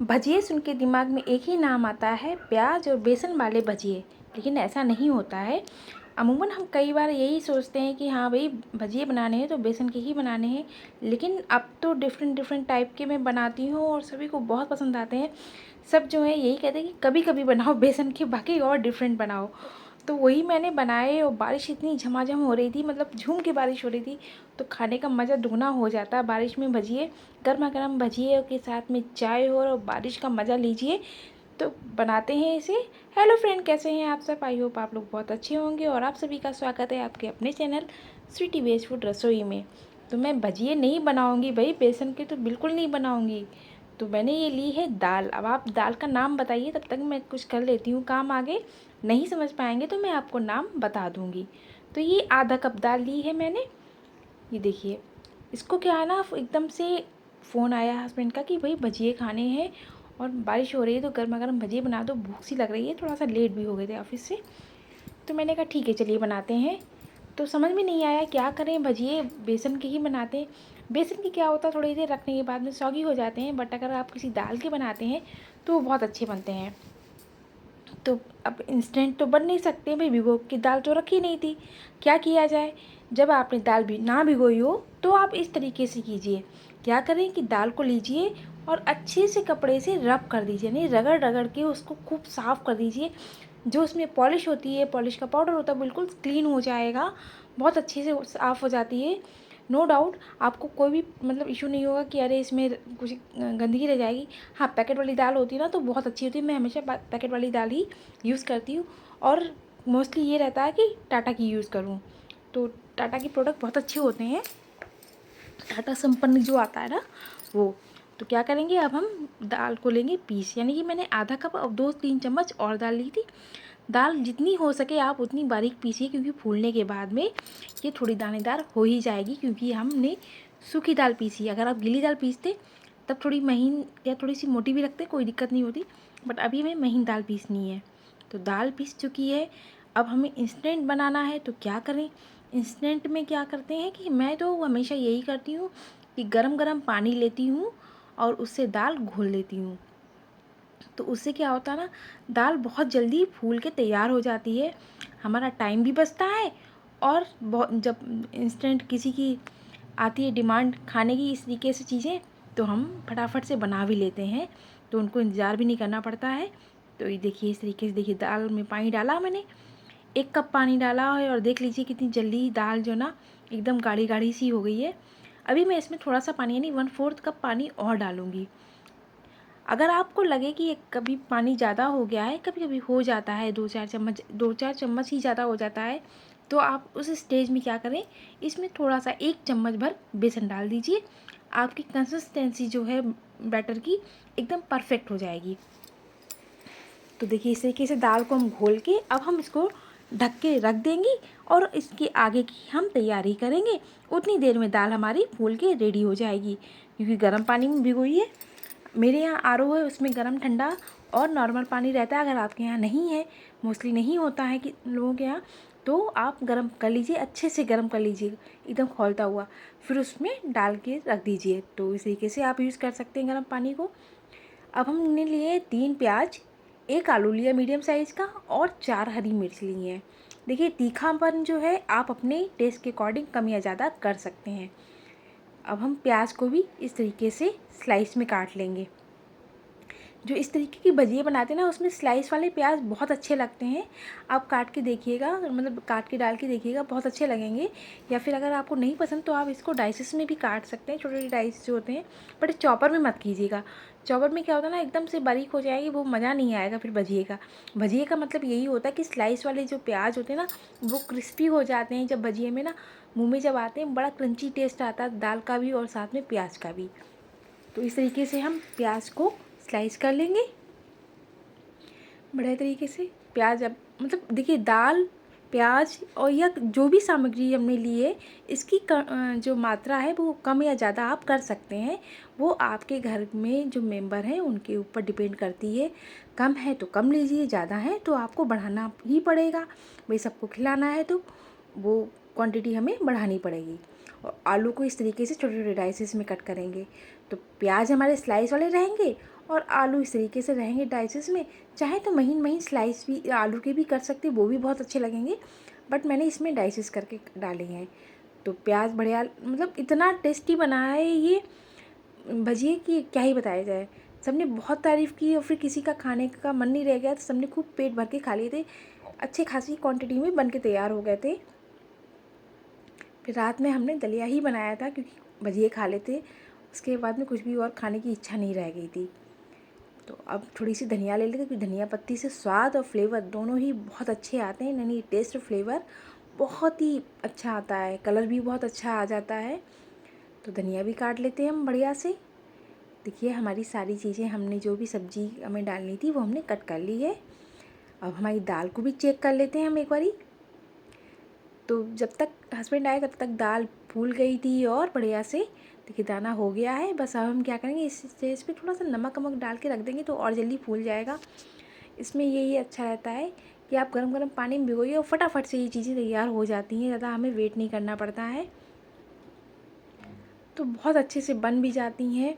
भजिए सुन के दिमाग में एक ही नाम आता है, प्याज और बेसन वाले भजिए। लेकिन ऐसा नहीं होता है। अमूमन हम कई बार यही सोचते हैं कि हाँ भाई, भजिए बनाने हैं तो बेसन के ही बनाने हैं। लेकिन अब तो डिफरेंट डिफरेंट टाइप के मैं बनाती हूँ और सभी को बहुत पसंद आते हैं। सब जो है यही कहते हैं कि कभी कभी बनाओ बेसन के, बाकी और डिफरेंट बनाओ। तो वही मैंने बनाए और बारिश इतनी झमाझम हो रही थी, मतलब झूम के बारिश हो रही थी। तो खाने का मज़ा दुगना हो जाता है बारिश में भजिए। गर्मा गर्म भजिए के साथ में चाय हो और बारिश का मज़ा लीजिए। तो बनाते हैं इसे। हेलो फ्रेंड, कैसे हैं आप सब? आई होप आप लोग बहुत अच्छे होंगे और आप सभी का स्वागत है आपके अपने चैनल स्वीटी वेज फूड रसोई में। तो मैं भजिए नहीं बनाऊंगी भाई, बेसन के तो बिल्कुल नहीं बनाऊंगी। तो मैंने ये ली है दाल। अब आप दाल का नाम बताइए, तब तक मैं कुछ कर लेती हूँ काम आगे। नहीं समझ पाएंगे तो मैं आपको नाम बता दूँगी। तो ये आधा कप दाल ली है मैंने। ये देखिए, इसको क्या है ना, एकदम से फ़ोन आया हस्बैंड का कि भाई भजिए खाने हैं और बारिश हो रही है तो गर्मा गर्म भजिए बना दो, भूख सी लग रही है। थोड़ा सा लेट भी हो गए थे ऑफिस से, तो मैंने कहा ठीक है चलिए बनाते हैं। तो समझ में नहीं आया क्या करें, भजिए बेसन के ही बनाते हैं। बेसन के क्या होता है, थोड़ी देर रखने के बाद में सौगी हो जाते हैं, बट अगर आप किसी दाल के बनाते हैं तो वो बहुत अच्छे बनते हैं। तो अब इंस्टेंट तो बन नहीं सकते भाई, भिगो की दाल तो रखी नहीं थी। क्या किया जाए? जब आपने दाल भी ना भिगोई हो तो आप इस तरीके से कीजिए। क्या करें कि दाल को लीजिए और अच्छे से कपड़े से रब कर दीजिए, नहीं रगड़ रगड़ के उसको खूब साफ़ कर दीजिए। जो उसमें पॉलिश होती है, पॉलिश का पाउडर होता है, बिल्कुल क्लीन हो जाएगा। बहुत अच्छे से साफ़ हो जाती है। नो डाउट आपको कोई भी मतलब इशू नहीं होगा कि अरे इसमें कुछ गंदगी रह जाएगी। हाँ, पैकेट वाली दाल होती है ना तो बहुत अच्छी होती है। मैं हमेशा पैकेट वाली दाल ही यूज़ करती हूँ और मोस्टली ये रहता है कि टाटा की यूज़ करूँ। तो टाटा के प्रोडक्ट बहुत अच्छे होते हैं। टाटा संपन्न जो आता है ना वो। तो क्या करेंगे, अब हम दाल को लेंगे पीस, यानी कि मैंने आधा कप अब 2-3 चम्मच और दाल ली थी। दाल जितनी हो सके आप उतनी बारीक पीसिए, क्योंकि फूलने के बाद में ये थोड़ी दानेदार हो ही जाएगी, क्योंकि हमने सूखी दाल पीसी। अगर आप गीली दाल पीसते तब थोड़ी महीन या थोड़ी सी मोटी भी रखते, कोई दिक्कत नहीं होती। बट अभी हमें महीन दाल पीसनी है। तो दाल पीस चुकी है। अब हमें इंस्टेंट बनाना है तो क्या करें? इंस्टेंट में क्या करते हैं कि मैं तो हमेशा यही करती हूँ कि गरम गरम पानी लेती हूँ और उससे दाल घोल लेती हूँ। तो उससे क्या होता है ना, दाल बहुत जल्दी फूल के तैयार हो जाती है, हमारा टाइम भी बचता है। और बहुत जब इंस्टेंट किसी की आती है डिमांड खाने की इस तरीके से चीज़ें, तो हम फटाफट से बना भी लेते हैं, तो उनको इंतज़ार भी नहीं करना पड़ता है। तो ये देखिए इस तरीके से, देखिए दाल में पानी डाला मैंने, 1 कप पानी डाला है और देख लीजिए कितनी जल्दी दाल जो ना एकदम गाढ़ी गाढ़ी सी हो गई है। अभी मैं इसमें थोड़ा सा पानी यानी 1/4 कप पानी और डालूँगी। अगर आपको लगे कि ये कभी पानी ज़्यादा हो गया है, कभी कभी हो जाता है 2-4 चम्मच ही ज़्यादा हो जाता है, तो आप उस स्टेज में क्या करें, इसमें थोड़ा सा 1 चम्मच भर बेसन डाल दीजिए। आपकी कंसिस्टेंसी जो है बैटर की एकदम परफेक्ट हो जाएगी। तो देखिए इस तरीके से दाल को हम घोल के अब हम इसको ढक के रख देंगे और इसके आगे की हम तैयारी करेंगे। उतनी देर में दाल हमारी फूल के रेडी हो जाएगी, क्योंकि गर्म पानी में भिगोई है। मेरे यहाँ आरओ है, उसमें गर्म ठंडा और नॉर्मल पानी रहता है। अगर आपके यहाँ नहीं है, मोस्टली नहीं होता है कि लोगों के यहाँ, तो आप गर्म कर लीजिए, अच्छे से गर्म कर लीजिए एकदम खौलता हुआ, फिर उसमें डाल के रख दीजिए। तो इस तरीके से आप यूज़ कर सकते हैं गर्म पानी को। अब हमने लिए 3 प्याज, 1 आलू लिया मीडियम साइज़ का और 4 हरी मिर्च ली हैं। देखिए तीखापन जो है आप अपने टेस्ट के अकॉर्डिंग कम या ज़्यादा कर सकते हैं। अब हम प्याज को भी इस तरीके से स्लाइस में काट लेंगे। जो इस तरीके की भजिए बनाते हैं ना, उसमें स्लाइस वाले प्याज बहुत अच्छे लगते हैं। आप काट के देखिएगा, मतलब काट के डाल के देखिएगा, बहुत अच्छे लगेंगे। या फिर अगर आपको नहीं पसंद तो आप इसको डाइसेस में भी काट सकते हैं, छोटे छोटे डाइस जो होते हैं। बट चॉपर में मत कीजिएगा। चॉपर में क्या होता है ना, एकदम से बारीक हो जाएगी, वो मज़ा नहीं आएगा फिर भजिए का। भजिए का मतलब यही होता है कि स्लाइस वाले जो प्याज होते हैं ना, वो क्रिस्पी हो जाते हैं। जब भजिए में ना मुँह में जब आते हैं, बड़ा क्रंची टेस्ट आता है दाल का भी और साथ में प्याज का भी। तो इस तरीके से हम प्याज को स्लाइस कर लेंगे बढ़िया तरीके से। प्याज अब मतलब देखिए दाल, प्याज और या जो भी सामग्री हमने ली है, इसकी जो मात्रा है वो कम या ज़्यादा आप कर सकते हैं। वो आपके घर में जो मेंबर हैं उनके ऊपर डिपेंड करती है। कम है तो कम लीजिए, ज़्यादा है तो आपको बढ़ाना ही पड़ेगा। भाई सबको खिलाना है तो वो क्वांटिटी हमें बढ़ानी पड़ेगी। और आलू को इस तरीके से छोटे छोटे डाइसेस में कट करेंगे। तो प्याज हमारे स्लाइस वाले रहेंगे और आलू इस तरीके से रहेंगे डाइसेस में। चाहे तो महीन महीन स्लाइस भी आलू के भी कर सकते, वो भी बहुत अच्छे लगेंगे, बट मैंने इसमें डाइसेस करके डाले हैं। तो प्याज बढ़िया, मतलब इतना टेस्टी बना है ये भजिए कि क्या ही बताया जाए। सबने बहुत तारीफ़ की और फिर किसी का खाने का मन नहीं रह गया, तो सबने खूब पेट भर के खा लिए थे। अच्छे खासी क्वांटिटी में बन के तैयार हो गए थे। फिर रात में हमने दलिया ही बनाया था क्योंकि भजिए खा लेते, उसके बाद में कुछ भी और खाने की इच्छा नहीं रह गई थी। तो अब थोड़ी सी धनिया ले लेते, क्योंकि धनिया पत्ती से स्वाद और फ्लेवर दोनों ही बहुत अच्छे आते हैं, यानी टेस्ट फ्लेवर बहुत ही अच्छा आता है, कलर भी बहुत अच्छा आ जाता है। तो धनिया भी काट लेते हैं हम बढ़िया से। देखिए हमारी सारी चीज़ें, हमने जो भी सब्ज़ी हमें डालनी थी वो हमने कट कर ली है। अब हमारी दाल को भी चेक कर लेते हैं हम एक बारी। तो जब तक हस्बैंड आए तब तक दाल फूल गई थी और बढ़िया से। देखिए दाना हो गया है। बस अब हम क्या करेंगे, इस स्टेज पे थोड़ा सा नमक वमक डाल के रख देंगे तो और जल्दी फूल जाएगा। इसमें यही अच्छा रहता है कि आप गरम गरम पानी में भिगोइए और फटाफट से ये चीज़ें तैयार हो जाती हैं, ज़्यादा हमें वेट नहीं करना पड़ता है, तो बहुत अच्छे से बन भी जाती हैं।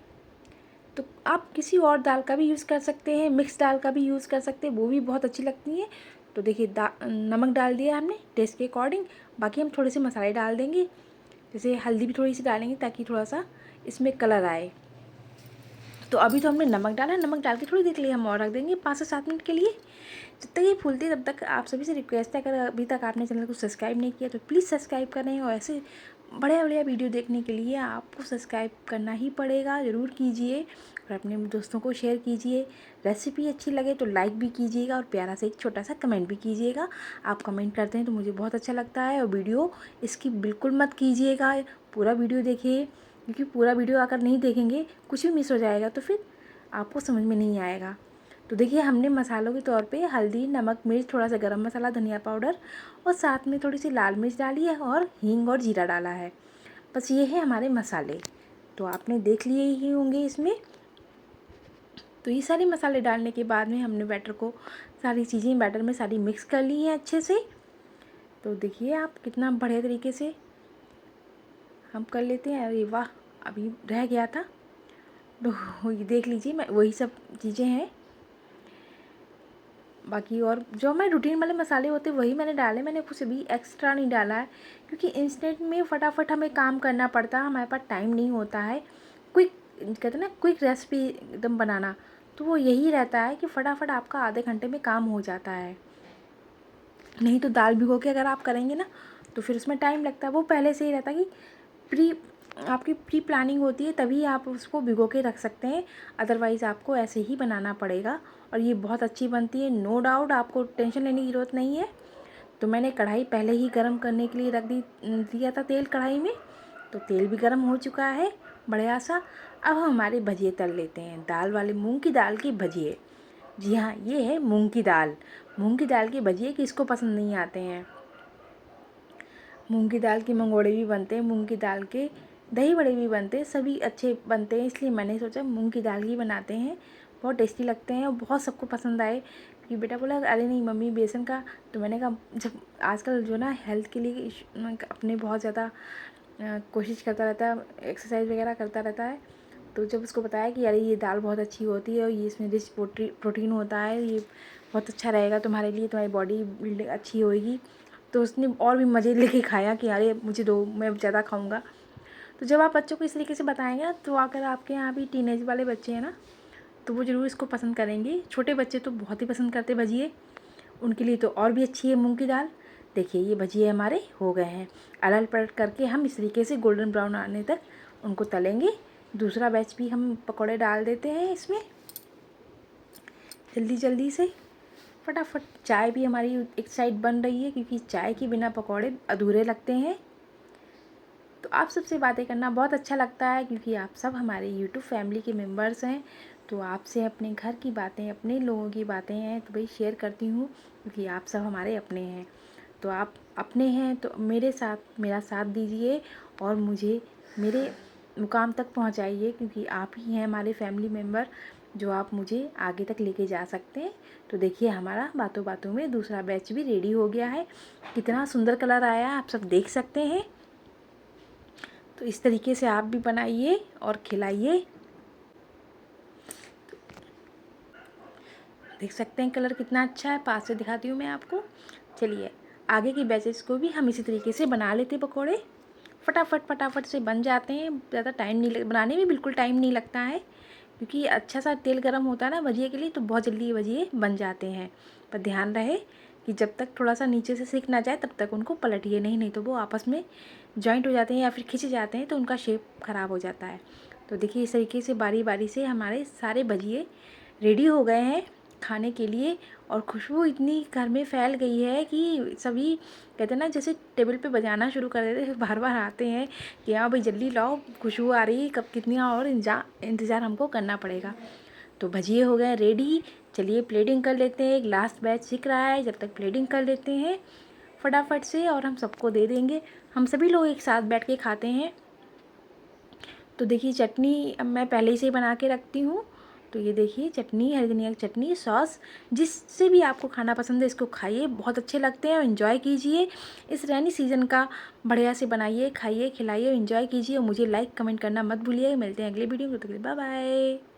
तो आप किसी और दाल का भी यूज़ कर सकते हैं, मिक्स दाल का भी यूज़ कर सकते हैं, वो भी बहुत अच्छी लगती हैं। तो देखिए नमक डाल दिया हमने टेस्ट के अकॉर्डिंग। बाकी हम थोड़े से मसाले डाल देंगे, जैसे हल्दी भी थोड़ी सी डालेंगे ताकि थोड़ा सा इसमें कलर आए। तो अभी तो हमने नमक डाला, नमक डाल के थोड़ी देर के लिए हम और रख देंगे 5 से 7 मिनट के लिए। जब तक ये फूलती है तब तक आप सभी से रिक्वेस्ट है, अगर अभी तक आपने चैनल को सब्सक्राइब नहीं किया तो प्लीज़ सब्सक्राइब करें, और ऐसे बढ़िया बढ़िया वीडियो देखने के लिए आपको सब्सक्राइब करना ही पड़ेगा, ज़रूर कीजिए और अपने दोस्तों को शेयर कीजिए। रेसिपी अच्छी लगे तो लाइक भी कीजिएगा और प्यारा सा एक छोटा सा कमेंट भी कीजिएगा। आप कमेंट करते हैं तो मुझे बहुत अच्छा लगता है। और वीडियो इसकी बिल्कुल मत कीजिएगा, पूरा वीडियो देखिए, क्योंकि पूरा वीडियो अगर नहीं देखेंगे कुछ भी मिस हो जाएगा तो फिर आपको समझ में नहीं आएगा। तो देखिए हमने मसालों के तौर पे हल्दी, नमक, मिर्च, थोड़ा सा गरम मसाला, धनिया पाउडर और साथ में थोड़ी सी लाल मिर्च डाली है और हींग और जीरा डाला है। बस ये है हमारे मसाले, तो आपने देख लिए ही होंगे इसमें। तो ये सारे मसाले डालने के बाद में हमने बैटर को, सारी चीज़ें बैटर में सारी मिक्स कर ली हैं अच्छे से। तो देखिए आप कितना बढ़िया तरीके से हम कर लेते हैं। अरे वाह, अभी रह गया था, तो ये देख लीजिए, मैं वही सब चीज़ें हैं। बाकी और जो हमारे रूटीन वाले मसाले होते हैं वही मैंने डाले, मैंने कुछ भी एक्स्ट्रा नहीं डाला है, क्योंकि इंस्टेंट में फटाफट हमें काम करना पड़ता है, हमारे पास टाइम नहीं होता है। क्विक कहते हैं ना, क्विक रेसिपी एकदम बनाना, तो वो यही रहता है कि फटाफट आपका आधे घंटे में काम हो जाता है। नहीं तो दाल भिगो के अगर आप करेंगे ना तो फिर उसमें टाइम लगता है। वो पहले से ही रहता है कि आपकी प्री प्लानिंग होती है, तभी आप उसको भिगो के रख सकते हैं, अदरवाइज़ आपको ऐसे ही बनाना पड़ेगा। और ये बहुत अच्छी बनती है, नो डाउट, आपको टेंशन लेने की ज़रूरत नहीं है। तो मैंने कढ़ाई पहले ही गर्म करने के लिए रख दिया था तेल कढ़ाई में, तो तेल भी गर्म हो चुका है बढ़िया सा। अब हम हमारे भजिए तल लेते हैं, दाल वाले मूंग की दाल के भजिए। जी हाँ, ये है मूंग की दाल। मूंग की दाल के भजिए किसको पसंद नहीं आते हैं। मूंग की दाल के मंगोड़े भी बनते हैं, मूंग की दाल के दही बड़े भी बनते हैं, सभी अच्छे बनते हैं, इसलिए मैंने सोचा मूंग की दाल ही बनाते हैं। बहुत टेस्टी लगते हैं और बहुत सबको पसंद आए, क्योंकि बेटा बोला अरे नहीं मम्मी बेसन का। तो मैंने कहा, जब आजकल जो ना हेल्थ के लिए अपने बहुत ज़्यादा कोशिश करता रहता है, एक्सरसाइज वगैरह करता रहता है, तो जब उसको बताया कि अरे ये दाल बहुत अच्छी होती है और ये इसमें रिच प्रोटीन होता है, ये बहुत अच्छा रहेगा तुम्हारे लिए, तुम्हारी बॉडी बिल्डिंग अच्छी होएगी, तो उसने और भी मज़े लेके खाया कि अरे मुझे दो, मैं ज़्यादा खाऊंगा। तो जब आप बच्चों को इस तरीके से बताएंगे ना, तो अगर आपके यहाँ भी टीनेज वाले बच्चे हैं ना, तो वो ज़रूर इसको पसंद करेंगे। छोटे बच्चे तो बहुत ही पसंद करते भजिए, उनके लिए तो और भी अच्छी है मूंग की दाल। देखिए ये भजिए हमारे हो गए हैं। अलग पलट करके हम इस तरीके से गोल्डन ब्राउन आने तक उनको तलेंगे। दूसरा बैच भी हम पकौड़े डाल देते हैं इसमें जल्दी जल्दी से, फटाफट। चाय भी हमारी एक साइड बन रही है, क्योंकि चाय के बिना पकौड़े अधूरे लगते हैं। तो आप सबसे बातें करना बहुत अच्छा लगता है, क्योंकि आप सब हमारे यूट्यूब फैमिली के मेंबर्स हैं। तो आपसे अपने घर की बातें, अपने लोगों की बातें हैं तो भाई शेयर करती हूँ, क्योंकि आप सब हमारे अपने हैं। तो आप अपने हैं तो मेरा साथ दीजिए और मुझे मेरे मुकाम तक पहुँचाइए, क्योंकि आप ही हैं हमारे फैमिली मेम्बर जो आप मुझे आगे तक लेके जा सकते हैं। तो देखिए हमारा बातों बातों में दूसरा बैच भी रेडी हो गया है। कितना सुंदर कलर आया है, आप सब देख सकते हैं। तो इस तरीके से आप भी बनाइए और खिलाइए। देख सकते हैं कलर कितना अच्छा है, पास से दिखाती हूँ मैं आपको। चलिए आगे की बैचेस को भी हम इसी तरीके से बना लेते हैं पकौड़े। फटाफट से बन जाते हैं, ज़्यादा टाइम नहीं बनाने में बिल्कुल टाइम नहीं लगता है, क्योंकि अच्छा सा तेल गर्म होता है ना भजिए के लिए, तो बहुत जल्दी ये भजिए बन जाते हैं। पर ध्यान रहे कि जब तक थोड़ा सा नीचे से सिक ना जाए तब तक उनको पलटिए नहीं तो वो आपस में जॉइंट हो जाते हैं या फिर खिंच जाते हैं, तो उनका शेप ख़राब हो जाता है। तो देखिए इस तरीके से बारी बारी से हमारे सारे भजिए रेडी हो गए हैं खाने के लिए। और खुशबू इतनी घर में फैल गई है कि सभी कहते हैं ना, जैसे टेबल पे बजाना शुरू कर देते हैं, बार बार आते हैं कि हाँ भाई जल्दी लाओ, खुशबू आ रही है, कब कितनी और इंतज़ार हमको करना पड़ेगा। तो भजिए हो गए रेडी। चलिए प्लेटिंग कर लेते हैं, एक लास्ट बैच सिक रहा है, जब तक प्लेटिंग कर लेते हैं फटाफट से और हम सबको दे देंगे। हम सभी लोग एक साथ बैठ के खाते हैं। तो देखिए चटनी अब मैं पहले ही से बना के रखती हूँ। तो ये देखिए चटनी, हरी धनिया की चटनी, सॉस, जिससे भी आपको खाना पसंद है इसको खाइए, बहुत अच्छे लगते हैं और इन्जॉय कीजिए। इस रेनी सीज़न का बढ़िया से बनाइए, खाइए, खिलाइए और इन्जॉय कीजिए। और मुझे लाइक कमेंट करना मत भूलिए। मिलते हैं अगले वीडियो में, तब तक के लिए बाय बाय।